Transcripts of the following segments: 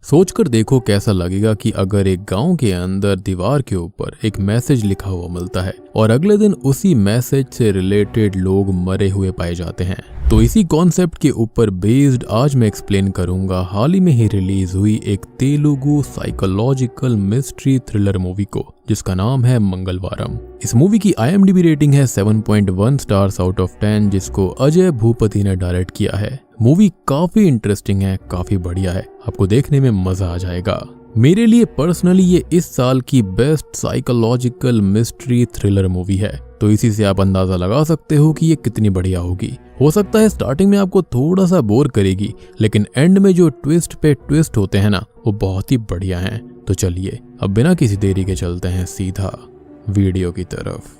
सोचकर देखो कैसा लगेगा कि अगर एक गांव के अंदर दीवार के ऊपर एक मैसेज लिखा हुआ मिलता है और अगले दिन उसी मैसेज से रिलेटेड लोग मरे हुए पाए जाते हैं। तो इसी कॉन्सेप्ट के ऊपर बेस्ड आज मैं एक्सप्लेन करूंगा हाल ही में ही रिलीज हुई एक Telugu psychological mystery thriller movie को, जिसका नाम है मंगलवारम। इस मूवी की IMDb रेटिंग है 7.1 स्टार्स आउट ऑफ 10, जिसको अजय भूपति ने डायरेक्ट किया है। मूवी काफी इंटरेस्टिंग है, काफी बढ़िया है, आपको देखने में मजा आ जाएगा। मेरे लिए पर्सनली ये इस साल की best psychological mystery thriller movie है, तो इसी से आप अंदाजा लगा सकते हो कि ये कितनी बढ़िया होगी। हो सकता है स्टार्टिंग में आपको थोड़ा सा बोर करेगी, लेकिन एंड में जो ट्विस्ट पे ट्विस्ट होते हैं ना, वो बहुत ही बढ़िया हैं। तो चलिए अब बिना किसी देरी के चलते हैं सीधा वीडियो की तरफ।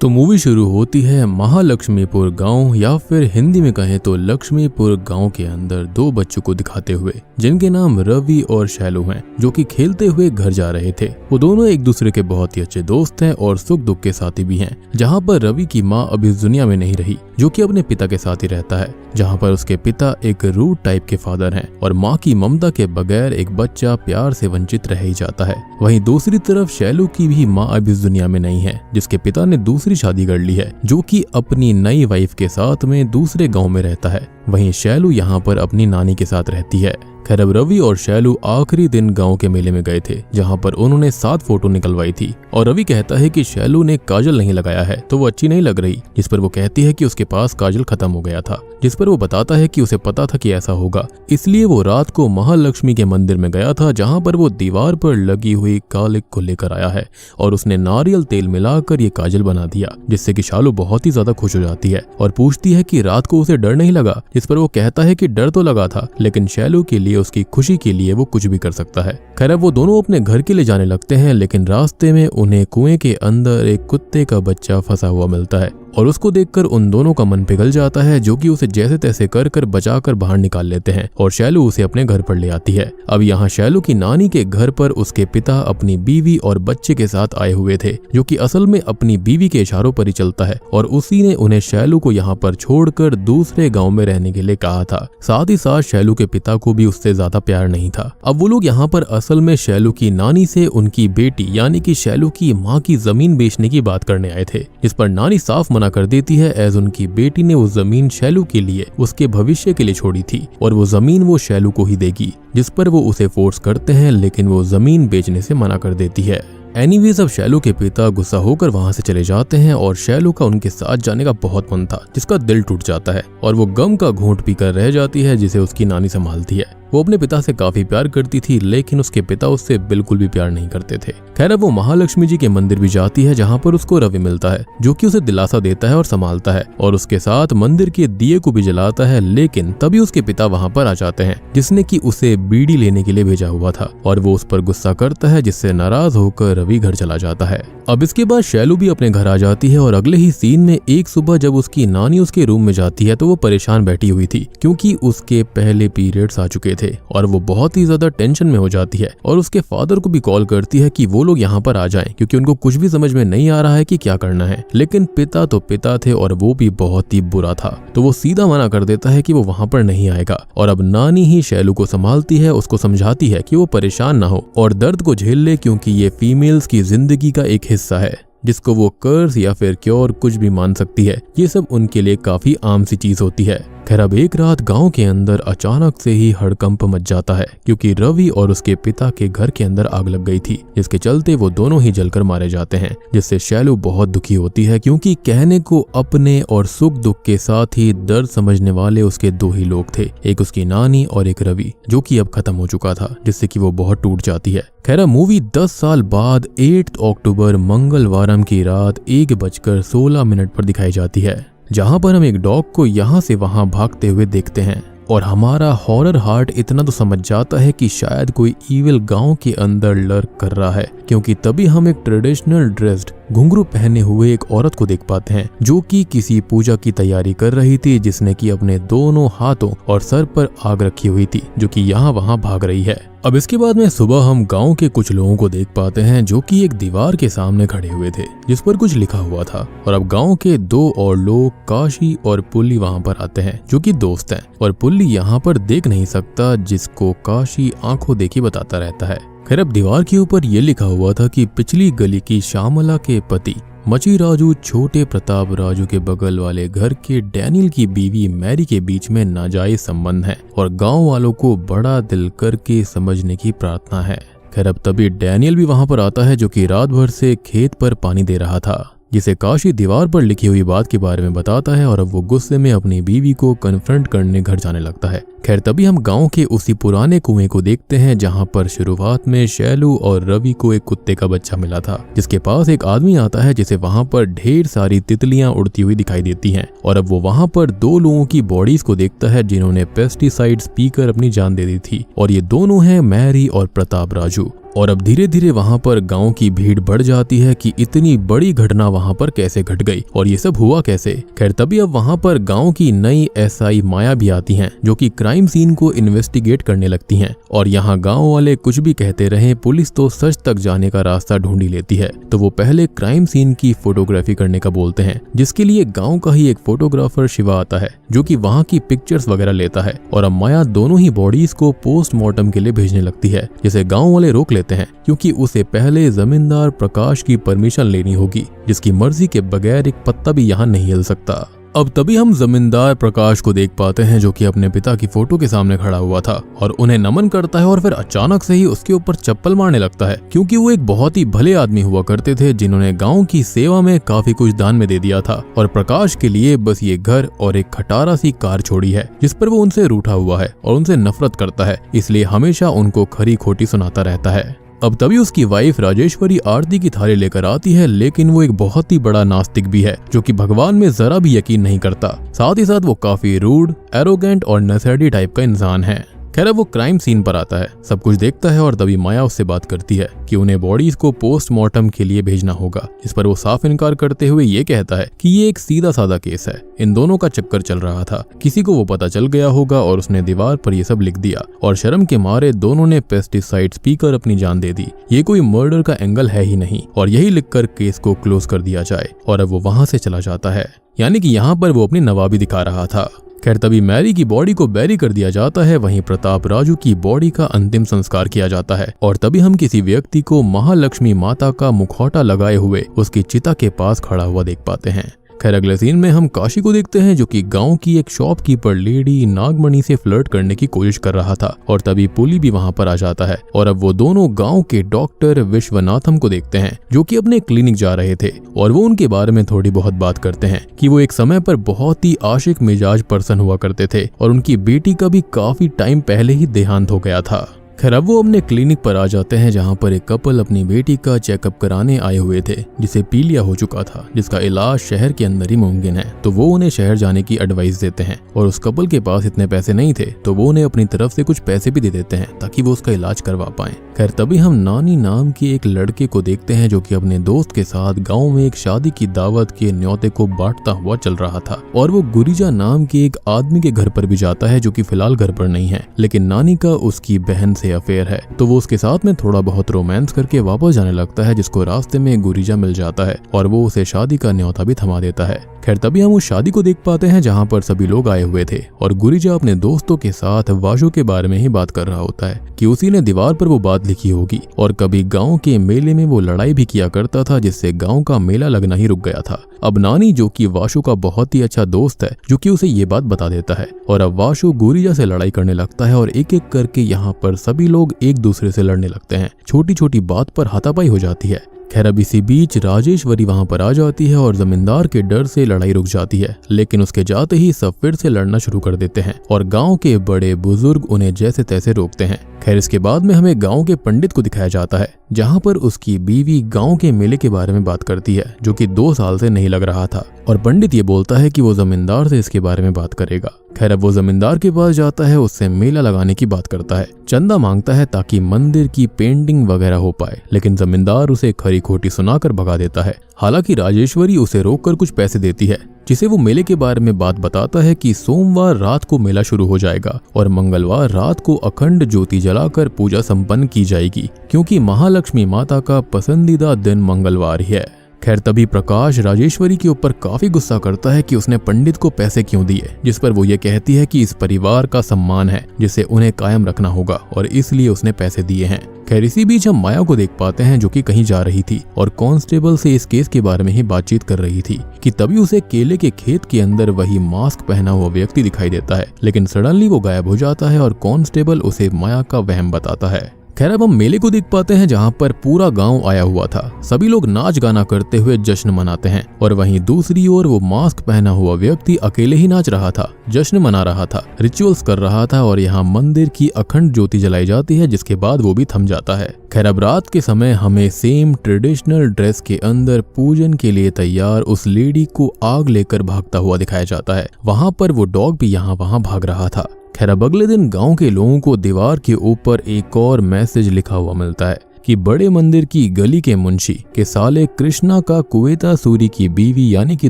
तो मूवी शुरू होती है महालक्ष्मीपुर गांव, या फिर हिंदी में कहें तो लक्ष्मीपुर गांव के अंदर दो बच्चों को दिखाते हुए, जिनके नाम रवि और शैलू हैं, जो कि खेलते हुए घर जा रहे थे। वो दोनों एक दूसरे के बहुत ही अच्छे दोस्त हैं और सुख दुख के साथी भी हैं। जहां पर रवि की माँ अब इस दुनिया में नहीं रही, जो कि अपने पिता के साथ ही रहता है, जहां पर उसके पिता एक रूड टाइप के फादर हैं और माँ की ममता के बगैर एक बच्चा प्यार से वंचित रह ही जाता है। वहीं दूसरी तरफ शैलू की भी माँ अब इस दुनिया में नहीं है, जिसके पिता ने दूसरी शादी कर ली है, जो कि अपनी नई वाइफ के साथ में दूसरे गांव में रहता है। वहीं शैलू यहाँ पर अपनी नानी के साथ रहती है। खैर अब रवि और शैलू आखिरी दिन गांव के मेले में गए थे, जहां पर उन्होंने 7 फोटो निकलवाई थी। और रवि कहता है कि शैलू ने काजल नहीं लगाया है तो वो अच्छी नहीं लग रही, जिस पर वो कहती है कि उसके पास काजल खत्म हो गया था, जिस पर वो बताता है कि उसे पता था कि ऐसा होगा, इसलिए वो रात को महालक्ष्मी के मंदिर में गया था, जहां पर वो दीवार पर लगी हुई कालिक को लेकर आया है और उसने नारियल तेल मिलाकर ये काजल बना दिया, जिससे कि शैलू बहुत ही ज्यादा खुश हो जाती है और पूछती है कि रात को उसे डर नहीं लगा, जिस पर वो कहता है कि डर तो लगा था, लेकिन शैलू के लिए, उसकी खुशी के लिए वो कुछ भी कर सकता है। खैर वो दोनों अपने घर के लिए जाने लगते हैं, लेकिन रास्ते में उन्हें कुएं के अंदर एक कुत्ते का बच्चा फंसा हुआ मिलता है और उसको देखकर उन दोनों का मन पिघल जाता है, जो कि उसे जैसे तैसे कर बचाकर बाहर निकाल लेते हैं और शैलू उसे अपने घर पर ले आती है। अब यहाँ शैलू की नानी के घर पर उसके पिता अपनी बीवी और बच्चे के साथ आए हुए थे, जो कि असल में अपनी बीवी के इशारों पर ही चलता है और उसी ने उन्हें शैलू को यहाँ पर छोड़कर दूसरे गाँव में रहने के लिए कहा था। साथ ही साथ शैलू के पिता को भी उससे ज्यादा प्यार नहीं था। अब वो लोग यहाँ पर असल में शैलू की नानी से उनकी बेटी यानी कि शैलू की माँ की जमीन बेचने की बात करने आए थे, जिस पर नानी साफ मना कर देती है, एज उनकी बेटी ने वो जमीन शैलू के लिए, उसके भविष्य के लिए छोड़ी थी और वो जमीन वो शैलू को ही देगी, जिस पर वो उसे फोर्स करते हैं, लेकिन वो जमीन बेचने से मना कर देती है। एनीवेज अब शैलू के पिता गुस्सा होकर वहां से चले जाते हैं और शैलू का उनके साथ जाने का बहुत मन था, जिसका दिल टूट जाता है और वो गम का घूंट पीकर रह जाती है, जिसे उसकी नानी संभालती है। वो अपने पिता से काफी प्यार करती थी, लेकिन उसके पिता उससे बिल्कुल भी प्यार नहीं करते थे। खैर वो महालक्ष्मी जी के मंदिर भी जाती है, जहाँ पर उसको रवि मिलता है, जो कि उसे दिलासा देता है और संभालता है और उसके साथ मंदिर के दिए को भी जलाता है। लेकिन तभी उसके पिता वहाँ पर आ जाते हैं, जिसने कि उसे बीड़ी लेने के लिए भेजा हुआ था और वो उस पर गुस्सा करता है, जिससे नाराज होकर रवि घर चला जाता है। अब इसके बाद शैलू भी अपने घर आ जाती है और अगले ही सीन में एक सुबह जब उसकी नानी उसके रूम में जाती है तो वो परेशान बैठी हुई थी, क्योंकि उसके पहले पीरियड्स आ चुके थे और वो बहुत ही ज्यादा टेंशन में हो जाती है और उसके फादर को भी कॉल करती है कि वो लोग यहाँ पर आ जाएं, क्योंकि उनको कुछ भी समझ में नहीं आ रहा है कि क्या करना है। लेकिन पिता तो पिता थे और वो भी बहुत ही बुरा था, तो वो सीधा मना कर देता है कि वो वहाँ पर नहीं आएगा और अब नानी ही शैलू को संभालती है, उसको समझाती है कि वो परेशान ना हो और दर्द को झेल ले, क्योंकि ये फीमेल्स की जिंदगी का एक हिस्सा है, जिसको वो कर्स या फिर क्योर कुछ भी मान सकती है। ये सब उनके लिए काफी आम सी चीज होती है। खैर अब एक रात गांव के अंदर अचानक से ही हड़कंप मच जाता है, क्योंकि रवि और उसके पिता के घर के अंदर आग लग गई थी, जिसके चलते वो दोनों ही जलकर मारे जाते हैं, जिससे शैलू बहुत दुखी होती है, क्योंकि कहने को अपने और सुख दुख के साथ ही दर्द समझने वाले उसके 2 ही लोग थे, एक उसकी नानी और एक रवि, जो कि अब खत्म हो चुका था, जिससे कि वो बहुत टूट जाती है। खैर मूवी 10 साल बाद 8 अक्टूबर मंगलवारम की रात 1:16 पर दिखाई जाती है, जहां पर हम एक डॉग को यहां से वहां भागते हुए देखते हैं और हमारा हॉरर हार्ट इतना तो समझ जाता है कि शायद कोई ईविल गांव के अंदर लर्क कर रहा है, क्योंकि तभी हम एक ट्रेडिशनल ड्रेस्ड घुंघरू पहने हुए एक औरत को देख पाते हैं, जो कि किसी पूजा की तैयारी कर रही थी, जिसने कि अपने दोनों हाथों और सर पर आग रखी हुई थी, जो कि यहाँ वहाँ भाग रही है। अब इसके बाद में सुबह हम गांव के कुछ लोगों को देख पाते हैं जो कि एक दीवार के सामने खड़े हुए थे जिस पर कुछ लिखा हुआ था। और अब गांव के 2 और लोग काशी और पुल्ली वहां पर आते हैं जो कि दोस्त हैं, और पुल्ली यहाँ पर देख नहीं सकता जिसको काशी आंखों देखी बताता रहता है। खैर अब दीवार के ऊपर ये लिखा हुआ था कि पिछली गली की श्यामला के पति मची राजू छोटे प्रताप राजू के बगल वाले घर के डैनियल की बीवी मैरी के बीच में नाजायज संबंध है और गांव वालों को बड़ा दिल करके समझने की प्रार्थना है। खैर अब तभी डैनियल भी वहां पर आता है जो कि रात भर से खेत पर पानी दे रहा था, जिसे काशी दीवार पर लिखी हुई बात के बारे में बताता है और अब वो गुस्से में अपनी बीवी को कन्फ्रंट करने घर जाने लगता है। खैर तभी हम गांव के उसी पुराने कुएं को देखते हैं जहां पर शुरुआत में शैलू और रवि को एक कुत्ते का बच्चा मिला था, जिसके पास एक आदमी आता है जिसे वहां पर ढेर सारी तितलियां उड़ती हुई दिखाई देती हैं। और अब वो वहां पर 2 लोगों की बॉडीज को देखता है जिन्होंने पेस्टिसाइड्स पीकर अपनी जान दे दी थी, और ये दोनों हैं मैरी और प्रताप राजू। और अब धीरे धीरे वहां पर गांव की भीड़ बढ़ जाती है कि इतनी बड़ी घटना वहां पर कैसे घट गई और ये सब हुआ कैसे। खैर तभी अब वहां पर गांव की नई एसआई माया भी आती हैं जो कि क्राइम सीन को इन्वेस्टिगेट करने लगती हैं। और यहाँ गांव वाले कुछ भी कहते रहे, पुलिस तो सच तक जाने का रास्ता ढूंढ ही लेती है। तो वो पहले क्राइम सीन की फोटोग्राफी करने का बोलते हैं, जिसके लिए गाँव का ही एक फोटोग्राफर शिवा आता है जो कि वहाँ की पिक्चर्स वगैरह लेता है। और अब माया दोनों ही बॉडीज को पोस्टमार्टम के लिए भेजने लगती है, जिसे गाँव वाले रोक लेते हैं क्योंकि उसे पहले जमींदार प्रकाश की परमिशन लेनी होगी, जिसकी मर्जी के बगैर एक पत्ता भी यहाँ नहीं हिल सकता। अब तभी हम जमींदार प्रकाश को देख पाते हैं जो कि अपने पिता की फोटो के सामने खड़ा हुआ था और उन्हें नमन करता है और फिर अचानक से ही उसके ऊपर चप्पल मारने लगता है, क्योंकि वो एक बहुत ही भले आदमी हुआ करते थे जिन्होंने गांव की सेवा में काफी कुछ दान में दे दिया था और प्रकाश के लिए बस ये घर और एक खटारा सी कार छोड़ी है जिस पर वो उनसे रूठा हुआ है और उनसे नफरत करता है, इसलिए हमेशा उनको खरी खोटी सुनाता रहता है। अब तभी उसकी वाइफ राजेश्वरी आरती की थाली लेकर आती है, लेकिन वो एक बहुत ही बड़ा नास्तिक भी है जो कि भगवान में जरा भी यकीन नहीं करता। साथ ही साथ वो काफी रूड, एरोगेंट और नशेड़ी टाइप का इंसान है। खैर वो क्राइम सीन पर आता है, सब कुछ देखता है और तभी माया उससे बात करती है कि उन्हें बॉडीज को पोस्टमार्टम के लिए भेजना होगा, इस पर वो साफ इनकार करते हुए ये कहता है कि ये एक सीधा साधा केस है, इन दोनों का चक्कर चल रहा था, किसी को वो पता चल गया होगा और उसने दीवार पर ये सब लिख दिया और शर्म के मारे दोनों ने पेस्टिसाइड्स पीकर अपनी जान दे दी, ये कोई मर्डर का एंगल है ही नहीं और यही लिखकर केस को क्लोज कर दिया जाए। और अब वो वहां से चला जाता है, यानी कि यहाँ पर वो अपनी नवाबी दिखा रहा था। खैर तभी मैरी की बॉडी को बैरी कर दिया जाता है, वहीं प्रताप राजू की बॉडी का अंतिम संस्कार किया जाता है और तभी हम किसी व्यक्ति को महालक्ष्मी माता का मुखौटा लगाए हुए उसकी चिता के पास खड़ा हुआ देख पाते हैं। खैर अगले सीन में हम काशी को देखते हैं जो कि गांव की एक शॉपकीपर लेडी नागमणि से फ्लर्ट करने की कोशिश कर रहा था और तभी पुली भी वहां पर आ जाता है और अब वो दोनों गांव के डॉक्टर विश्वनाथम को देखते हैं जो कि अपने क्लिनिक जा रहे थे और वो उनके बारे में थोड़ी बहुत बात करते हैं कि वो एक समय पर बहुत ही आशिक मिजाज पर्सन हुआ करते थे और उनकी बेटी का भी काफी टाइम पहले ही देहांत हो गया था। खैर अब वो अपने क्लिनिक पर आ जाते हैं जहां पर एक कपल अपनी बेटी का चेकअप कराने आए हुए थे जिसे पीलिया हो चुका था, जिसका इलाज शहर के अंदर ही मुमकिन है। तो वो उन्हें शहर जाने की एडवाइस देते हैं और उस कपल के पास इतने पैसे नहीं थे तो वो उन्हें अपनी तरफ से कुछ पैसे भी दे देते हैं ताकि वो उसका इलाज करवा पाए। खैर तभी हम नानी नाम के एक लड़के को देखते हैं जो कि अपने दोस्त के साथ गाँव में एक शादी की दावत के न्योते को बांटता हुआ चल रहा था और वो गुरिजा नाम के एक आदमी के घर पर भी जाता है जो कि फिलहाल घर पर नहीं है, लेकिन नानी का उसकी बहन से अफेयर है। तो वो उसके साथ में थोड़ा बहुत रोमांस करके वापस जाने लगता है, जिसको रास्ते में गुरिजा मिल जाता है और वो उसे शादी का न्योता भी थमा देता है। खैर तभी हम उस शादी को देख पाते हैं जहां पर सभी लोग आए हुए थे और गुरिजा अपने दोस्तों के साथ वाशु के बारे में ही बात कर रहा होता है कि उसी ने दीवार पर वो बात लिखी होगी और कभी गांव के मेले में वो लड़ाई भी किया करता था जिससे गांव का मेला लगना ही रुक गया था। अब नानी जो कि वाशु का बहुत ही अच्छा दोस्त है जो कि उसे ये बात बता देता है और अब वाशु गुरिजा से लड़ाई करने लगता है और एक एक करके यहाँ पर सभी लोग एक दूसरे से लड़ने लगते हैं, छोटी छोटी बात पर हाथापाई हो जाती है। खैर अब इसी बीच राजेश्वरी वहां पर आ जाती है और जमींदार के डर से लड़ाई रुक जाती है, लेकिन उसके जाते ही सब फिर से लड़ना शुरू कर देते हैं और गांव के बड़े बुजुर्ग उन्हें जैसे तैसे रोकते हैं। खैर इसके बाद में हमें गांव के पंडित को दिखाया जाता है जहां पर उसकी बीवी गांव के मेले के बारे में बात करती है जो कि 2 साल से नहीं लग रहा था और पंडित ये बोलता है कि वो जमींदार से इसके बारे में बात करेगा। खैर अब वो जमींदार के पास जाता है, उससे मेला लगाने की बात करता है, चंदा मांगता है ताकि मंदिर की पेंटिंग वगैरह हो पाए, लेकिन जमींदार उसे खरी खोटी सुनाकर भगा देता है। हालांकि राजेश्वरी उसे रोककर कुछ पैसे देती है जिसे वो मेले के बारे में बात बताता है कि सोमवार रात को मेला शुरू हो जाएगा और मंगलवार रात को अखंड ज्योति जलाकर पूजा संपन्न की जाएगी, क्योंकि महालक्ष्मी माता का पसंदीदा दिन मंगलवार ही है। खैर तभी प्रकाश राजेश्वरी के ऊपर काफी गुस्सा करता है कि उसने पंडित को पैसे क्यों दिए, जिस पर वो ये कहती है कि इस परिवार का सम्मान है जिसे उन्हें कायम रखना होगा और इसलिए उसने पैसे दिए हैं। खैर इसी बीच हम माया को देख पाते हैं जो कि कहीं जा रही थी और कांस्टेबल से इस केस के बारे में ही बातचीत कर रही थी कि तभी उसे केले के खेत के अंदर वही मास्क पहना हुआ व्यक्ति दिखाई देता है, लेकिन सडनली वो गायब हो जाता है और कांस्टेबल उसे माया का वहम बताता है। खैर अब हम मेले को देख पाते हैं जहाँ पर पूरा गांव आया हुआ था। सभी लोग नाच गाना करते हुए जश्न मनाते हैं और वहीं दूसरी ओर वो मास्क पहना हुआ व्यक्ति अकेले ही नाच रहा था, जश्न मना रहा था, रिचुअल्स कर रहा था और यहाँ मंदिर की अखंड ज्योति जलाई जाती है, जिसके बाद वो भी थम जाता है। खैर अब रात के समय हमें सेम ट्रेडिशनल ड्रेस के अंदर पूजन के लिए तैयार उस लेडी को आग लेकर भागता हुआ दिखाया जाता है। वहां पर वो डॉग भी यहाँ वहां भाग रहा था। खैर अब अगले दिन गांव के लोगों को दीवार के ऊपर एक और मैसेज लिखा हुआ मिलता है कि बड़े मंदिर की गली के मुंशी के साले कृष्णा का कुवेता सूरी की बीवी यानी कि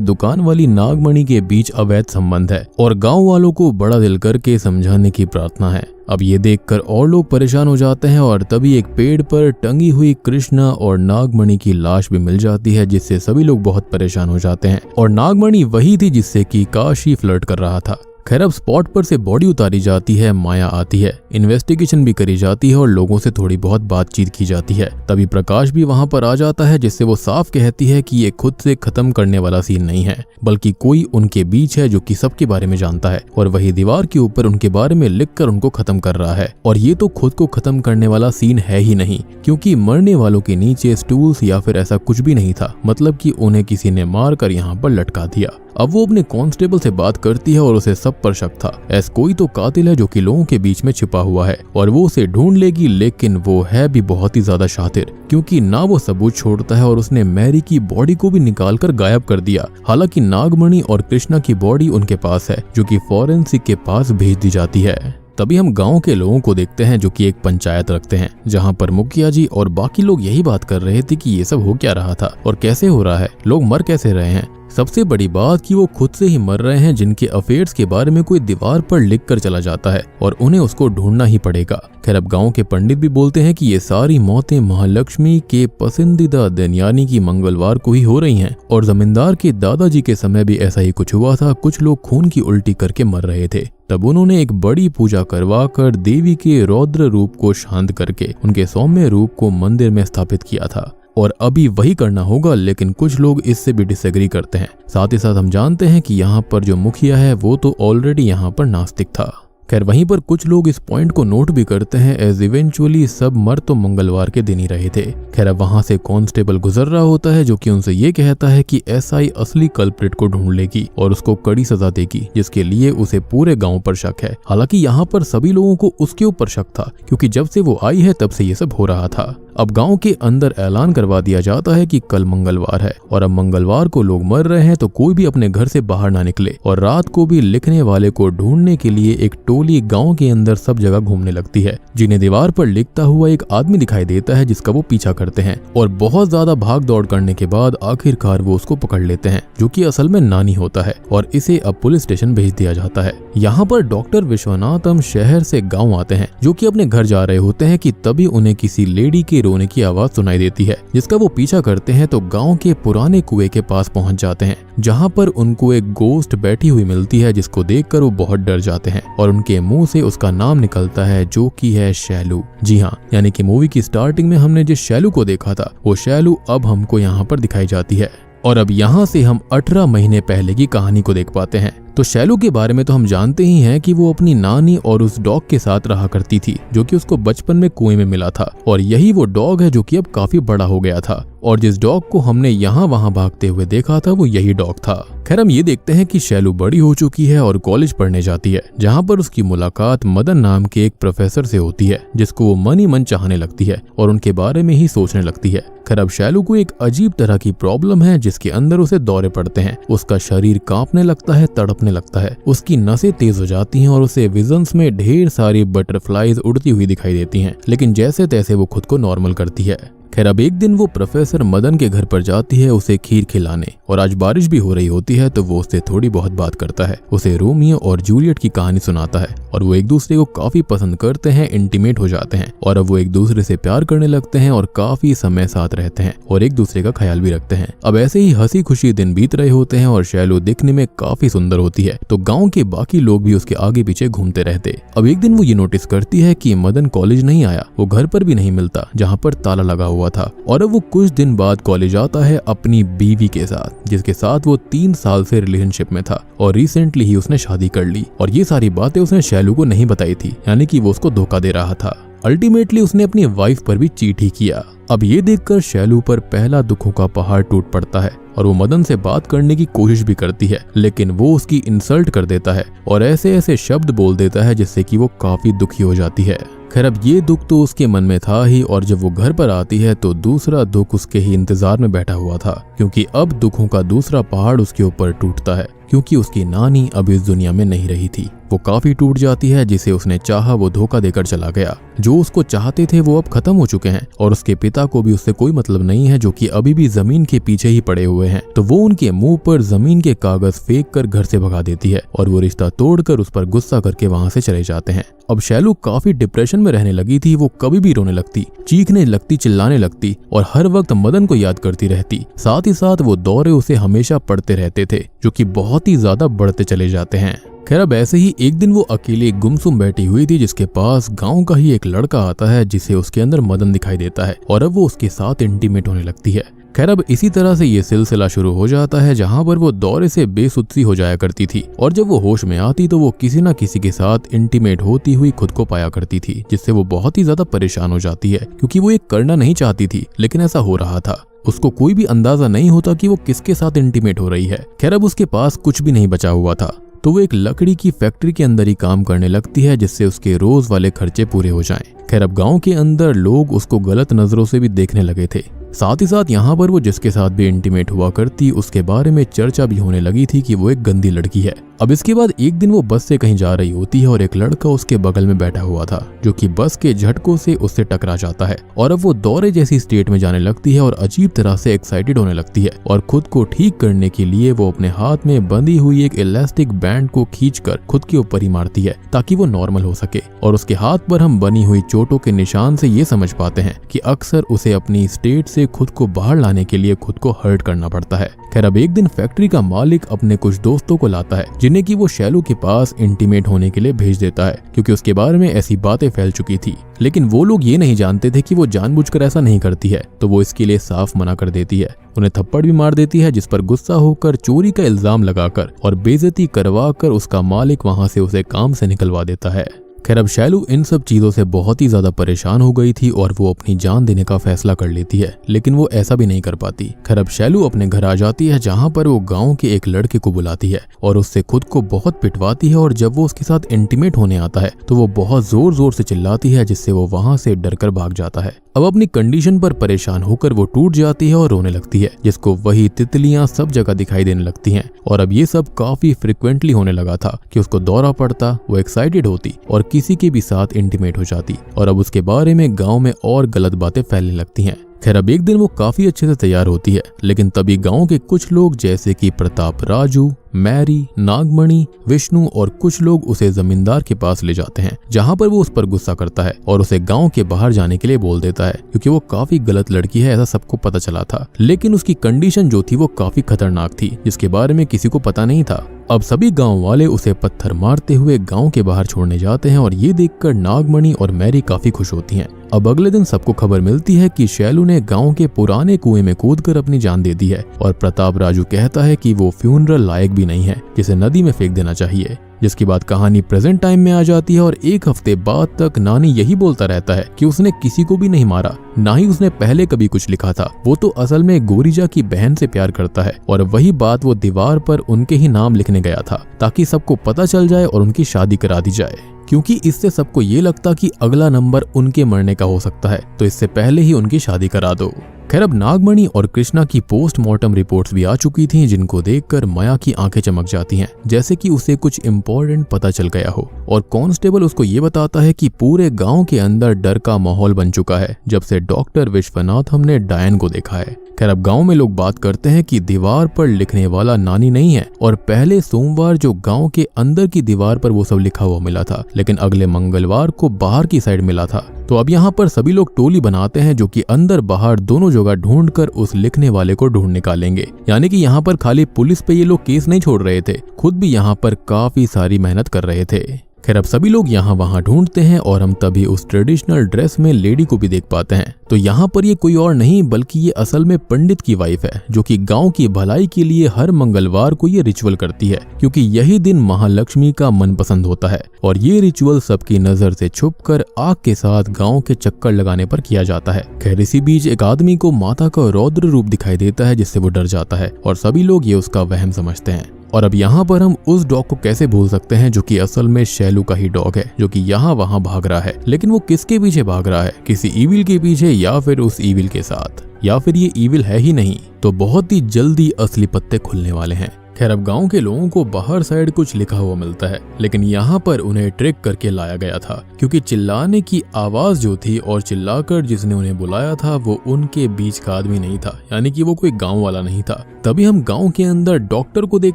दुकान वाली नागमणि के बीच अवैध संबंध है और गांव वालों को बड़ा दिल करके समझाने की प्रार्थना है। अब ये देखकर और लोग परेशान हो जाते हैं और तभी एक पेड़ पर टंगी हुई कृष्णा और नागमणि की लाश भी मिल जाती है, जिससे सभी लोग बहुत परेशान हो जाते हैं और नागमणि वही थी जिससे कि काशी फ्लर्ट कर रहा था। खैर अब स्पॉट पर से बॉडी उतारी जाती है, माया आती है, इन्वेस्टिगेशन भी करी जाती है और लोगों से थोड़ी बहुत बातचीत की जाती है। तभी प्रकाश भी वहां पर आ जाता है, जिससे वो साफ कहती है कि ये खुद से खत्म करने वाला सीन नहीं है, बल्कि कोई उनके बीच है जो कि सबके बारे में जानता है और वही दीवार के ऊपर उनके बारे में लिखकर उनको खत्म कर रहा है। और ये तो खुद को खत्म करने वाला सीन है ही नहीं, क्योंकि मरने वालों के नीचे स्टूल्स या फिर ऐसा कुछ भी नहीं था, मतलब कि उन्हें किसी ने मार कर यहाँ पर लटका दिया। अब वो अपने कांस्टेबल से बात करती है और उसे सब पर शक था, ऐसा कोई तो कातिल है जो कि लोगों के बीच में छिपा हुआ है और वो उसे ढूंढ लेगी, लेकिन वो है भी बहुत ही ज्यादा शातिर, क्योंकि ना वो सबूत छोड़ता है और उसने मैरी की बॉडी को भी निकाल कर गायब कर दिया। हालांकि नागमणि और कृष्णा की बॉडी उनके पास है जो कि फॉरेंसिक के पास भेज दी जाती है। तभी हम गांव के लोगों को देखते हैं जो कि एक पंचायत रखते हैं, जहां पर मुखिया जी और बाकी लोग यही बात कर रहे थे कि ये सब हो क्या रहा था और कैसे हो रहा है, लोग मर कैसे रहे हैं। सबसे बड़ी बात कि वो खुद से ही मर रहे हैं, जिनके अफेयर्स के बारे में कोई दीवार पर लिख कर चला जाता है और उन्हें उसको ढूंढना ही पड़ेगा। खैर अब गांव के पंडित भी बोलते हैं कि ये सारी मौतें महालक्ष्मी के पसंदीदा दिन यानी कि मंगलवार को ही हो रही हैं और जमींदार के दादाजी के समय भी ऐसा ही कुछ हुआ था, कुछ लोग खून की उल्टी करके मर रहे थे। तब उन्होंने एक बड़ी पूजा करवा कर देवी के रौद्र रूप को शांत करके उनके सौम्य रूप को मंदिर में स्थापित किया था और अभी वही करना होगा, लेकिन कुछ लोग इससे भी डिसएग्री करते हैं। साथ ही साथ हम जानते हैं कि यहाँ पर जो मुखिया है वो तो ऑलरेडी यहाँ पर नास्तिक था। खैर वहीं पर कुछ लोग इस पॉइंट को नोट भी करते हैं एज इवेंचुअली सब मर तो मंगलवार के दिन ही रहे थे। खैर अब वहां से कांस्टेबल गुजर रहा होता है जो कि उनसे ये कहता है कि एसआई असली कल्प्रिट को ढूंढ लेगी और उसको कड़ी सजा देगी, जिसके लिए उसे पूरे गांव पर शक है। हालांकि यहाँ पर सभी लोगों को उसके ऊपर शक था, क्योंकि जब से वो आई है तब से ये सब हो रहा था। अब गांव के अंदर ऐलान करवा दिया जाता है कि कल मंगलवार है और अब मंगलवार को लोग मर रहे हैं, तो कोई भी अपने घर से बाहर ना निकले और रात को भी लिखने वाले को ढूंढने के लिए एक टोली गांव के अंदर सब जगह घूमने लगती है, जिन्हें दीवार पर लिखता हुआ एक आदमी दिखाई देता है जिसका वो पीछा करते हैं और बहुत ज्यादा भाग दौड़ करने के बाद आखिरकार वो उसको पकड़ लेते हैं, जो कि असल में नानी होता है और इसे अब पुलिस स्टेशन भेज दिया जाता है। यहाँ पर डॉक्टर विश्वनाथम शहर से गाँव आते हैं, जो कि अपने घर जा रहे होते हैं कि तभी उन्हें किसी लेडी के रोने की आवाज सुनाई देती है, जिसका वो पीछा करते हैं तो गांव के पुराने कुएं के पास पहुंच जाते हैं, जहां पर उनको एक गोस्ट बैठी हुई मिलती है, जिसको देखकर वो बहुत डर जाते हैं और उनके मुंह से उसका नाम निकलता है जो कि है शैलू। जी हाँ, यानी कि मूवी की स्टार्टिंग में हमने जिस शैलू को देखा था वो शैलू अब हमको यहाँ पर दिखाई जाती है। और अब यहाँ से हम 18 महीने पहले की कहानी को देख पाते हैं। तो शैलू के बारे में तो हम जानते ही हैं कि वो अपनी नानी और उस डॉग के साथ रहा करती थी, जो कि उसको बचपन में कुएं में मिला था और यही वो डॉग है जो कि अब काफी बड़ा हो गया था और जिस डॉग को हमने यहाँ वहाँ भागते हुए देखा था वो यही डॉग था। खैर हम ये देखते हैं कि शैलू बड़ी हो चुकी है और कॉलेज पढ़ने जाती है, जहाँ पर उसकी मुलाकात मदन नाम के एक प्रोफेसर से होती है, जिसको वो मन ही मन चाहने लगती है और उनके बारे में ही सोचने लगती है। खैर अब शैलू को एक अजीब तरह की प्रॉब्लम है, जिसके अंदर उसे दौरे पड़ते हैं, उसका शरीर कांपने लगता है, तड़पने लगता है, उसकी नसें तेज हो जाती हैं और उसे विजन्स में ढेर सारी बटरफ्लाईज उड़ती हुई दिखाई देती हैं, लेकिन जैसे तैसे वो खुद को नॉर्मल करती है। खैर अब एक दिन वो प्रोफेसर मदन के घर पर जाती है उसे खीर खिलाने और आज बारिश भी हो रही होती है तो वो उससे थोड़ी बहुत बात करता है, उसे रोमियो और जूलियट की कहानी सुनाता है और वो एक दूसरे को काफी पसंद करते हैं, इंटीमेट हो जाते हैं और अब वो एक दूसरे से प्यार करने लगते हैं और काफी समय साथ रहते हैं और एक दूसरे का ख्याल भी रखते हैं। अब ऐसे ही हंसी खुशी दिन बीत रहे होते हैं और शैलू दिखने में काफी सुंदर होती है तो गाँव के बाकी लोग भी उसके आगे पीछे घूमते रहते। अब एक दिन वो ये नोटिस करती है कि मदन कॉलेज नहीं आया, वो घर पर भी नहीं मिलता जहाँ पर ताला लगा हुआ था और अब वो कुछ दिन बाद कॉलेज आता है अपनी बीवी के साथ, जिसके साथ वो 3 साल से रिलेशनशिप में था और रिसेंटली ही उसने शादी कर ली और ये सारी बातें उसने शैलू को नहीं बताई थी, यानी कि वो उसको धोखा दे रहा था। अल्टीमेटली उसने अपनी वाइफ पर भी चीट ही किया। अब ये देखकर शैलू पर पहला दुखों का पहाड़ टूट पड़ता है और वो मदन से बात करने की कोशिश भी करती है, लेकिन वो उसकी इंसल्ट कर देता है और ऐसे ऐसे शब्द बोल देता है जिससे कि वो काफी दुखी हो जाती है। खैर अब ये दुख तो उसके मन में था ही और जब वो घर पर आती है तो दूसरा दुख उसके ही इंतजार में बैठा हुआ था, क्योंकि अब दुखों का दूसरा पहाड़ उसके ऊपर टूटता है, क्योंकि उसकी नानी अब इस दुनिया में नहीं रही थी। वो काफी टूट जाती है, जिसे उसने चाहा वो धोखा देकर चला गया। जो उसको चाहते थे वो अब खत्म हो चुके हैं और उसके पिता को भी उससे कोई मतलब नहीं है, जो कि अभी भी जमीन के पीछे ही पड़े हुए हैं। तो वो उनके मुंह पर जमीन के कागज फेंक कर घर से भगा देती है और वो रिश्ता तोड़कर उस पर गुस्सा करके वहां से चले जाते हैं। अब शैलू काफी डिप्रेशन में रहने लगी थी। वो कभी भी रोने लगती, चीखने लगती, चिल्लाने लगती और हर वक्त मदन को याद करती रहती। साथ ही साथ वो दौरे उसे हमेशा पड़ते रहते थे, जो कि बहुत ही ज्यादा बढ़ते चले जाते हैं। खैर अब ऐसे ही एक दिन वो अकेले गुमसुम बैठी हुई थी, जिसके पास गांव का ही एक लड़का आता है जिसे उसके अंदर मदन दिखाई देता है और अब वो उसके साथ इंटीमेट होने लगती है। खैर अब इसी तरह से ये सिलसिला शुरू हो जाता है, जहां पर वो दौरे से बेसुध सी हो जाया करती थी और जब वो होश में आती तो वो किसी न किसी के साथ इंटीमेट होती हुई खुद को पाया करती थी, जिससे वो बहुत ही ज्यादा परेशान हो जाती है, क्योंकि वो ये करना नहीं चाहती थी लेकिन ऐसा हो रहा था। उसको कोई भी अंदाजा नहीं होता कि वो किसके साथ इंटीमेट हो रही है। खैर अब उसके पास कुछ भी नहीं बचा हुआ था तो वो एक लकड़ी की फैक्ट्री के अंदर ही काम करने लगती है, जिससे उसके रोज वाले खर्चे पूरे हो जाएं। खैर अब गांव के अंदर लोग उसको गलत नजरों से भी देखने लगे थे। साथ ही साथ यहाँ पर वो जिसके साथ भी इंटीमेट हुआ करती उसके बारे में चर्चा भी होने लगी थी कि वो एक गंदी लड़की है। अब इसके बाद एक दिन वो बस से कहीं जा रही होती है और एक लड़का उसके बगल में बैठा हुआ था, जो कि बस के झटकों से उससे टकरा जाता है और अब वो दौरे जैसी स्टेट में जाने लगती है और अजीब तरह से एक्साइटेड होने लगती है और खुद को ठीक करने के लिए वो अपने हाथ में बंधी हुई एक इलास्टिक बैंड को खींचकर खुद के ऊपर ही मारती है ताकि वो नॉर्मल हो सके। और उसके हाथ पर हम बनी हुई चोटों के निशान से ये समझ पाते हैं कि अक्सर उसे अपनी स्टेट से खुद को बाहर लाने के लिए खुद को हर्ट करना पड़ता है। खैर अब एक दिन फैक्ट्री का मालिक अपने कुछ दोस्तों को लाता है, जिन्हें कि वो शैलू के पास इंटीमेट होने के लिए भेज देता है, क्योंकि उसके बारे में ऐसी बातें फैल चुकी थी। लेकिन वो लोग ये नहीं जानते थे कि वो जानबूझकर ऐसा नहीं करती है, तो वो इसके लिए साफ मना कर देती है। उन्हें थप्पड़ भी मार देती है, जिस पर गुस्सा होकर चोरी का इल्जाम लगाकर और बेइज्जती करवा कर उसका मालिक वहां से उसे काम से निकलवा देता है। खैर अब शैलू इन सब चीजों से बहुत ही ज्यादा परेशान हो गई थी और वो अपनी जान देने का फैसला कर लेती है, लेकिन वो ऐसा भी नहीं कर पाती। खैर अब शैलू अपने घर आ जाती है, जहाँ पर वो गांव के एक लड़के को बुलाती है और उससे खुद को बहुत पिटवाती है और जब वो उसके साथ इंटीमेट होने आता है तो वो बहुत जोर जोर से चिल्लाती है, जिससे वो वहां से डरकर भाग जाता है। अब अपनी कंडीशन पर परेशान होकर वो टूट जाती है और रोने लगती है, जिसको वही तितलियां सब जगह दिखाई देने लगती हैं। और अब ये सब काफी फ्रिक्वेंटली होने लगा था कि उसको दौरा पड़ता, वो एक्साइटेड होती और किसी के भी साथ इंटीमेट हो जाती और अब उसके बारे में गांव में और गलत बातें फैलने लगती हैं। खैर अब एक दिन वो काफी अच्छे से तैयार होती है, लेकिन तभी गांव के कुछ लोग जैसे कि प्रताप राजू, मैरी, नागमणि, विष्णु और कुछ लोग उसे जमींदार के पास ले जाते हैं, जहां पर वो उस पर गुस्सा करता है और उसे गांव के बाहर जाने के लिए बोल देता है, क्योंकि वो काफी गलत लड़की है, ऐसा सबको पता चला था। लेकिन उसकी कंडीशन जो थी वो काफी खतरनाक थी, जिसके बारे में किसी को पता नहीं था। अब सभी गांव वाले उसे पत्थर मारते हुए गांव के बाहर छोड़ने जाते हैं और ये देखकर नागमणि और मैरी काफी खुश होती हैं। अब अगले दिन सबको खबर मिलती है कि शैलू ने गांव के पुराने कुएं में कूदकर अपनी जान दे दी है और प्रताप राजू कहता है कि वो फ्यूनरल लायक भी नहीं है, जिसे नदी में फेंक देना चाहिए। जिसके बाद कहानी प्रेजेंट टाइम में आ जाती है और एक हफ्ते बाद तक नानी यही बोलता रहता है कि उसने किसी को भी नहीं मारा, ना ही उसने पहले कभी कुछ लिखा था। वो तो असल में गोरीजा की बहन से प्यार करता है और वही बात वो दीवार पर उनके ही नाम लिखने गया था, ताकि सबको पता चल जाए और उनकी शादी करा दी जाए, क्योंकि इससे सबको ये लगता कि अगला नंबर उनके मरने का हो सकता है, तो इससे पहले ही उनकी शादी करा दो। खैर अब नागमणि और कृष्णा की पोस्टमार्टम रिपोर्ट्स भी आ चुकी थीं, जिनको देखकर माया की आंखें चमक जाती हैं, जैसे कि उसे कुछ इम्पोर्टेंट पता चल गया हो। और कांस्टेबल उसको ये बताता है कि पूरे गांव के अंदर डर का माहौल बन चुका है जब से डॉक्टर विश्वनाथम ने डायन को देखा है। खैर अब गांव में लोग बात करते हैं कि दीवार पर लिखने वाला नानी नहीं है, और पहले सोमवार जो गांव के अंदर की दीवार पर वो सब लिखा हुआ मिला था, लेकिन अगले मंगलवार को बाहर की साइड मिला था। तो अब यहाँ पर सभी लोग टोली बनाते हैं जो कि अंदर बाहर दोनों जगह ढूंढकर उस लिखने वाले को ढूंढ निकालेंगे। यानी कि यहाँ पर खाली पुलिस पे ये लोग केस नहीं छोड़ रहे थे, खुद भी यहाँ पर काफी सारी मेहनत कर रहे थे। खैर अब सभी लोग यहाँ वहाँ ढूंढते हैं और हम तभी उस ट्रेडिशनल ड्रेस में लेडी को भी देख पाते हैं। तो यहाँ पर ये कोई और नहीं बल्कि ये असल में पंडित की वाइफ है, जो कि गांव की भलाई के लिए हर मंगलवार को ये रिचुअल करती है, क्योंकि यही दिन महालक्ष्मी का मनपसंद होता है। और ये रिचुअल सबकी नजर से छुपकर आग के साथ गांव के चक्कर लगाने पर किया जाता है। खैर इसी बीच एक आदमी को माता का रौद्र रूप दिखाई देता है, जिससे वो डर जाता है और सभी लोग ये उसका वहम समझते हैं। और अब यहाँ पर हम उस डॉग को कैसे भूल सकते हैं, जो कि असल में शैलू का ही डॉग है, जो कि यहाँ वहाँ भाग रहा है। लेकिन वो किसके पीछे भाग रहा है? किसी ईविल के पीछे, या फिर उस ईविल के साथ, या फिर ये ईविल है ही नहीं। तो बहुत ही जल्दी असली पत्ते खुलने वाले हैं। खैर अब गांव के लोगों को बाहर साइड कुछ लिखा हुआ मिलता है, लेकिन यहाँ पर उन्हें ट्रिक करके लाया गया था, क्योंकि चिल्लाने की आवाज जो थी और चिल्लाकर जिसने उन्हें बुलाया था वो उनके बीच का आदमी नहीं था, यानी कि वो कोई गांव वाला नहीं था। तभी हम गांव के अंदर डॉक्टर को देख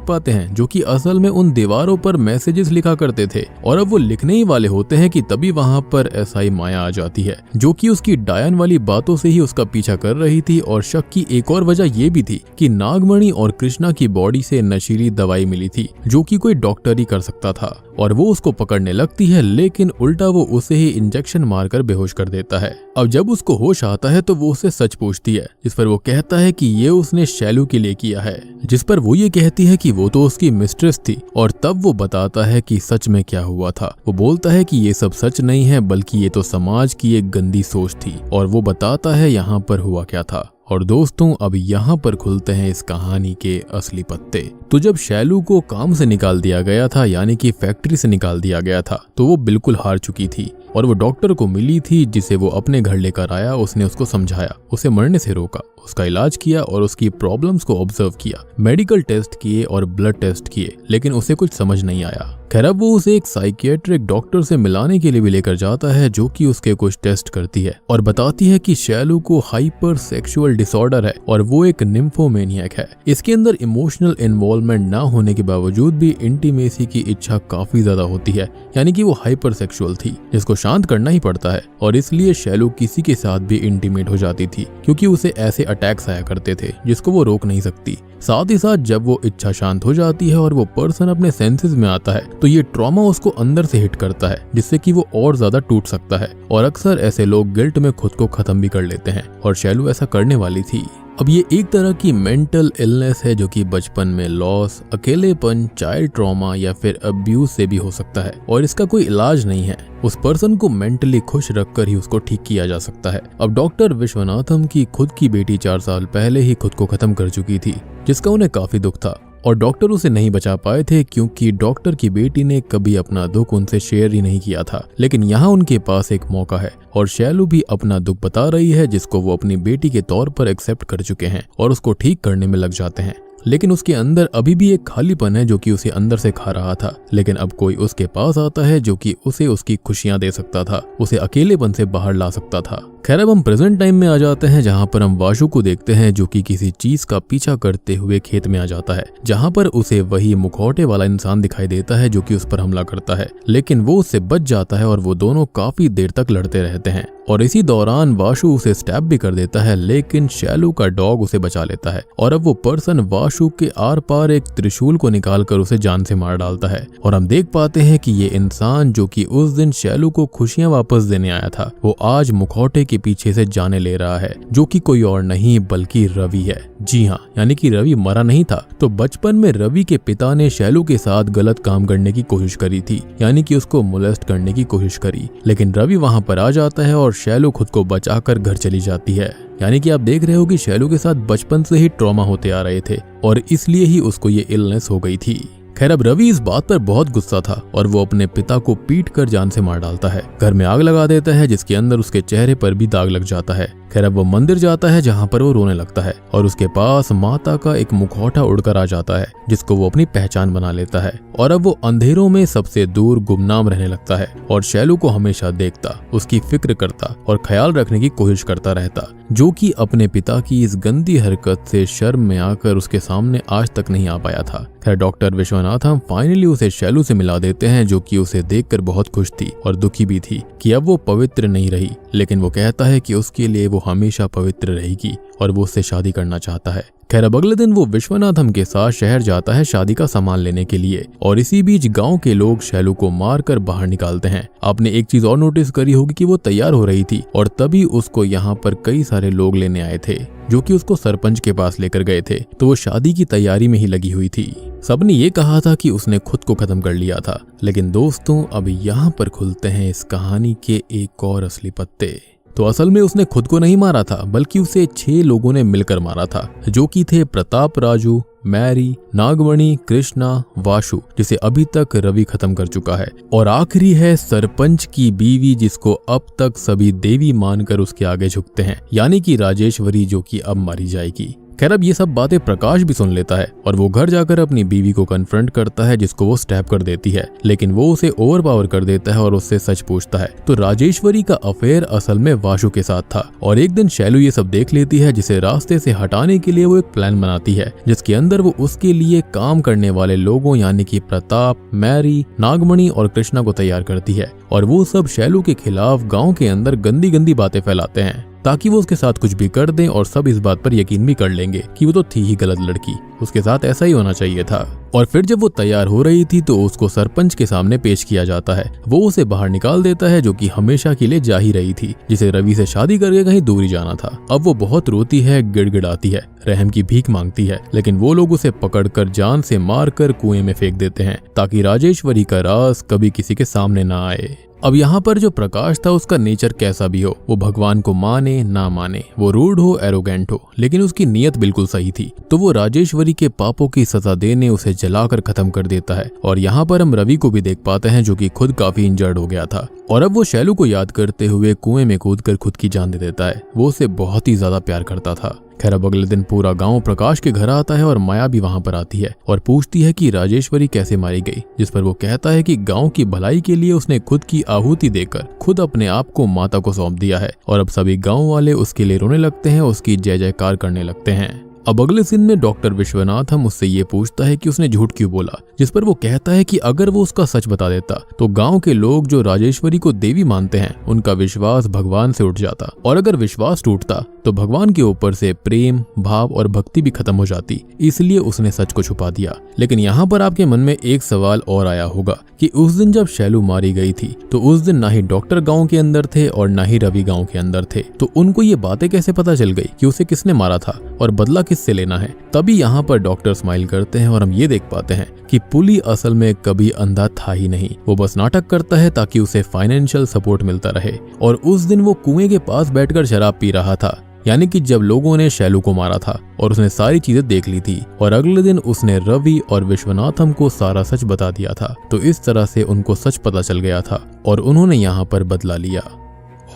पाते हैं, जो कि असल में उन दीवारों पर मैसेजेस लिखा करते थे, और अब वो लिखने ही वाले होते हैं कि तभी वहां पर एसआई माया आ जाती है, जो कि उसकी डायन वाली बातों से ही उसका पीछा कर रही थी। और शक की एक और वजह ये भी थी कि नागमणि और कृष्णा की बॉडी से नशीली दवाई मिली थी, जो कि कोई डॉक्टर ही कर सकता था। और वो उसको पकड़ने लगती है, लेकिन उल्टा वो उसे ही इंजेक्शन मारकर बेहोश कर देता है। अब जब उसको होश आता है तो वो उससे सच पूछती है, जिस पर वो कहता है कि ये उसने शैलू के लिए किया है, जिस पर वो ये कहती है कि वो तो उसकी मिस्ट्रेस थी। और तब वो बताता है कि सच में क्या हुआ था। वो बोलता है कि ये सब सच नहीं है, बल्कि ये तो समाज की एक गंदी सोच थी। और वो बताता है यहाँ पर हुआ क्या था। और दोस्तों अब यहाँ पर खुलते हैं इस कहानी के असली पत्ते। तो जब शैलू को काम से निकाल दिया गया था, यानी कि फैक्ट्री से निकाल दिया गया था, तो वो बिल्कुल हार चुकी थी और वो डॉक्टर को मिली थी, जिसे वो अपने घर लेकर आया। उसने उसको समझाया, उसे मरने से रोका, उसका इलाज किया और उसकी प्रॉब्लम्स को ऑब्जर्व किया, मेडिकल टेस्ट किए और ब्लड टेस्ट किए, लेकिन उसे कुछ समझ नहीं आया। खैर अब वो उसे एक साइकियाट्रिक डॉक्टर से मिलाने के लिए भी लेकर जाता है, जो कि उसके कुछ टेस्ट करती है और बताती है कि शैलू को हाइपर सेक्सुअल डिसऑर्डर है और वो एक निम्फोमेनियक है। इसके अंदर इमोशनल इन्वॉल्वमेंट ना होने के बावजूद भी इंटीमेसी की इच्छा काफी ज्यादा होती है, यानी कि वो हाइपर सेक्सुअल थी, जिसको शांत करना ही पड़ता है। और इसलिए शैलू किसी के साथ भी इंटीमेट हो जाती थी, क्योंकि उसे ऐसे अटैक्स आया करते थे जिसको वो रोक नहीं सकती। साथ ही साथ जब वो इच्छा शांत हो जाती है और वो पर्सन अपने सेंसेस में आता है, तो ये ट्रॉमा उसको अंदर से हिट करता है, जिससे कि वो और ज्यादा टूट सकता है। और अक्सर ऐसे लोग गिल्ट में खुद को खत्म भी कर लेते हैं, और शैलू ऐसा करने वाली थी। अब ये एक तरह की मेंटल इलनेस है, जो कि बचपन में लॉस, अकेलेपन, चाइल्ड ट्रॉमा या फिर अब्यूज से भी हो सकता है, और इसका कोई इलाज नहीं है। उस पर्सन को मेंटली खुश रखकर ही उसको ठीक किया जा सकता है। अब डॉक्टर विश्वनाथम की खुद की बेटी 4 साल पहले ही खुद को खत्म कर चुकी थी, जिसका उन्हें काफी दुख था, और डॉक्टर उसे नहीं बचा पाए थे, क्योंकि डॉक्टर की बेटी ने कभी अपना दुख उनसे शेयर ही नहीं किया था। लेकिन यहाँ उनके पास एक मौका है, और शैलू भी अपना दुख बता रही है, जिसको वो अपनी बेटी के तौर पर एक्सेप्ट कर चुके हैं और उसको ठीक करने में लग जाते हैं। लेकिन उसके अंदर अभी भी एक खालीपन है, जो कि उसे अंदर से खा रहा था। लेकिन अब कोई उसके पास आता है जो कि उसे उसकी खुशियां दे सकता था, उसे अकेलेपन से बाहर ला सकता था। खैर अब हम प्रेजेंट टाइम में आ जाते हैं, जहां पर हम वाशु को देखते हैं, जो कि किसी चीज का पीछा करते हुए खेत में आ जाता है, जहां पर उसे वही मुखौटे वाला इंसान दिखाई देता है, जो कि उस पर हमला करता है। लेकिन वो उससे बच जाता है और वो दोनों काफी देर तक लड़ते रहते हैं। और इसी दौरान वाशु उसे स्टैब भी कर देता है, लेकिन शैलू का डॉग उसे बचा लेता है। और अब वो पर्सन वाशु के आर पार एक त्रिशूल को निकालकर उसे जान से मार डालता है। और हम देख पाते हैं कि ये इंसान, जो कि उस दिन शैलू को खुशियां वापस देने आया था, वो आज मुखौटे के पीछे से जाने ले रहा है, जो कि कोई और नहीं बल्कि रवि है। जी हाँ, यानी कि रवि मरा नहीं था। तो बचपन में रवि के पिता ने शैलू के साथ गलत काम करने की कोशिश करी थी, यानी कि उसको मोलेस्ट करने की कोशिश करी। लेकिन रवि वहां पर आ जाता है और शैलू खुद को बचाकर घर चली जाती है। यानी कि आप देख रहे हो कि शैलू के साथ बचपन से ही ट्रॉमा होते आ रहे थे, और इसलिए ही उसको ये इलनेस हो गई थी। खैर अब रवि इस बात पर बहुत गुस्सा था और वो अपने पिता को पीट कर जान से मार डालता है। घर में आग लगा देता है जिसके अंदर उसके चेहरे पर भी दाग लग जाता है। खैर अब वो मंदिर जाता है जहाँ पर वो रोने लगता है और उसके पास माता का एक मुखौटा उड़कर आ जाता है जिसको वो अपनी पहचान बना लेता है। और अब वो अंधेरों में सबसे दूर गुमनाम रहने लगता है और शैलू को हमेशा देखता, उसकी फिक्र करता और ख्याल रखने की कोशिश करता रहता, जो कि अपने पिता की इस गंदी हरकत से शर्म में आकर उसके सामने आज तक नहीं आ पाया था। खैर डॉक्टर विश्वनाथम फाइनली उसे शैलू से मिला देते हैं, जो कि उसे देखकर बहुत खुश थी और दुखी भी थी कि अब वो पवित्र नहीं रही, लेकिन वो कहता है कि उसके लिए वो हमेशा पवित्र रहेगी और वो उससे शादी करना चाहता है। खैर अब अगले दिन वो विश्वनाथम के साथ शहर जाता है शादी का सामान लेने के लिए और इसी बीच गांव के लोग शैलू को मारकर बाहर निकालते हैं। आपने एक चीज और नोटिस करी होगी कि वो तैयार हो रही थी और तभी उसको यहाँ पर कई सारे लोग लेने आए थे जो कि उसको सरपंच के पास लेकर गए थे, तो वो शादी की तैयारी में ही लगी हुई थी। सबने ये कहा था कि उसने खुद को खत्म कर लिया था, लेकिन दोस्तों अब यहाँ पर खुलते हैं इस कहानी के एक और असली पत्ते। तो असल में उसने खुद को नहीं मारा था, बल्कि उसे 6 लोगों ने मिलकर मारा था, जो कि थे प्रताप राजू, मैरी, नागमणि, कृष्णा, वाशु, जिसे अभी तक रवि खत्म कर चुका है, और आखिरी है सरपंच की बीवी, जिसको अब तक सभी देवी मानकर उसके आगे झुकते हैं, यानी कि राजेश्वरी, जो कि अब मारी जाएगी। खैर अब ये सब बातें प्रकाश भी सुन लेता है और वो घर जाकर अपनी बीवी को कन्फ्रंट करता है, जिसको वो स्टैप कर देती है, लेकिन वो उसे ओवरपावर कर देता है और उससे सच पूछता है। तो राजेश्वरी का अफेयर असल में वाशु के साथ था और एक दिन शैलू ये सब देख लेती है, जिसे रास्ते से हटाने के लिए वो एक प्लान बनाती है, जिसके अंदर वो उसके लिए काम करने वाले लोगों यानी कि प्रताप, मैरी, नागमणि और कृष्णा को तैयार करती है और वो सब शैलू के खिलाफ गाँव के अंदर गंदी गंदी बातें फैलाते हैं ताकि वो उसके साथ कुछ भी कर दें और सब इस बात पर यकीन भी कर लेंगे कि वो तो थी ही गलत लड़की, उसके साथ ऐसा ही होना चाहिए था। और फिर जब वो तैयार हो रही थी तो उसको सरपंच के सामने पेश किया जाता है। वो उसे बाहर निकाल देता है, जो कि हमेशा के लिए जा ही रही थी, जिसे रवि से शादी करके कहीं दूरी जाना था। अब वो बहुत रोती है, गिड़गिड़ाती है, रहम की भीख मांगती है, लेकिन वो लोग उसे पकड़कर जान से मारकर कुएं में फेंक देते हैं ताकि राजेश्वरी का राज कभी किसी के सामने ना आए। अब यहाँ पर जो प्रकाश था उसका नेचर कैसा भी हो, वो भगवान को माने ना माने, वो रूड हो, एरोगेंट हो, लेकिन उसकी नीयत बिल्कुल सही थी, तो वो राजेश्वरी के पापों की सजा देने उसे जलाकर खत्म कर देता है। और यहाँ पर हम रवि को भी देख पाते हैं, जो कि खुद काफी इंजर्ड हो गया था और अब वो शैलू को याद करते हुए कुएं में कूदकर खुद की जान दे देता है। वो उसे बहुत ही ज्यादा प्यार करता था। खैर अब अगले दिन पूरा गांव प्रकाश के घर आता है और माया भी वहां पर आती है और पूछती है कि राजेश्वरी कैसे मारी गई, जिस पर वो कहता है कि गांव की भलाई के लिए उसने खुद की आहुति देकर खुद अपने आप को माता को सौंप दिया है और अब सभी गांव वाले उसके लिए रोने लगते हैं, उसकी जय जयकार करने लगते हैं। अब अगले सीन में डॉक्टर विश्वनाथम उससे ये पूछता है कि उसने झूठ क्यों बोला, जिस पर वो कहता है कि अगर वो उसका सच बता देता तो गांव के लोग जो राजेश्वरी को देवी मानते हैं उनका विश्वास भगवान से उठ जाता और अगर विश्वास टूटता तो भगवान के ऊपर से प्रेम, भाव और भक्ति भी खत्म हो जाती, इसलिए उसने सच को छुपा दिया। लेकिन यहाँ पर आपके मन में एक सवाल और आया होगा कि उस दिन जब शैलू मारी गई थी तो उस दिन ना ही डॉक्टर गांव के अंदर थे और ना ही रवि गांव के अंदर थे, तो उनको ये बातें कैसे पता चल गई कि उसे किसने मारा था और बदला किससे लेना है। तभी यहाँ पर डॉक्टर स्माइल करते हैं और हम ये देख पाते हैं कि पुली असल में कभी अंधा था ही नहीं, वो बस नाटक करता है ताकि उसे फाइनेंशियल सपोर्ट मिलता रहे। और उस दिन वो कुएं के पास बैठकर शराब पी रहा था, यानी कि जब लोगों ने शैलू को मारा था और उसने सारी चीजें देख ली थी और अगले दिन उसने रवि और विश्वनाथम को सारा सच बता दिया था। तो इस तरह से उनको सच पता चल गया था और उन्होंने यहाँ पर बदला लिया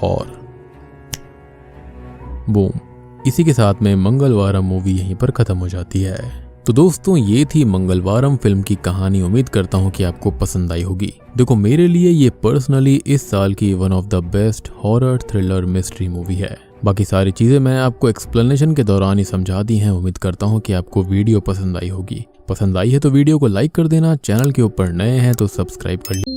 और बूम, इसी के साथ में मंगलवारम मूवी यहीं पर खत्म हो जाती है। तो दोस्तों ये थी मंगलवारम फिल्म की कहानी। उम्मीद करता हूँ कि आपको पसंद आई होगी। देखो मेरे लिए ये पर्सनली इस साल की one of the best horror thriller mystery movie है। बाकी सारी चीजें मैं आपको एक्सप्लेनेशन के दौरान ही समझा दी हैं। उम्मीद करता हूँ कि आपको वीडियो पसंद आई होगी। पसंद आई है तो वीडियो को लाइक कर देना, चैनल के ऊपर नए हैं तो सब्सक्राइब कर लीजिए।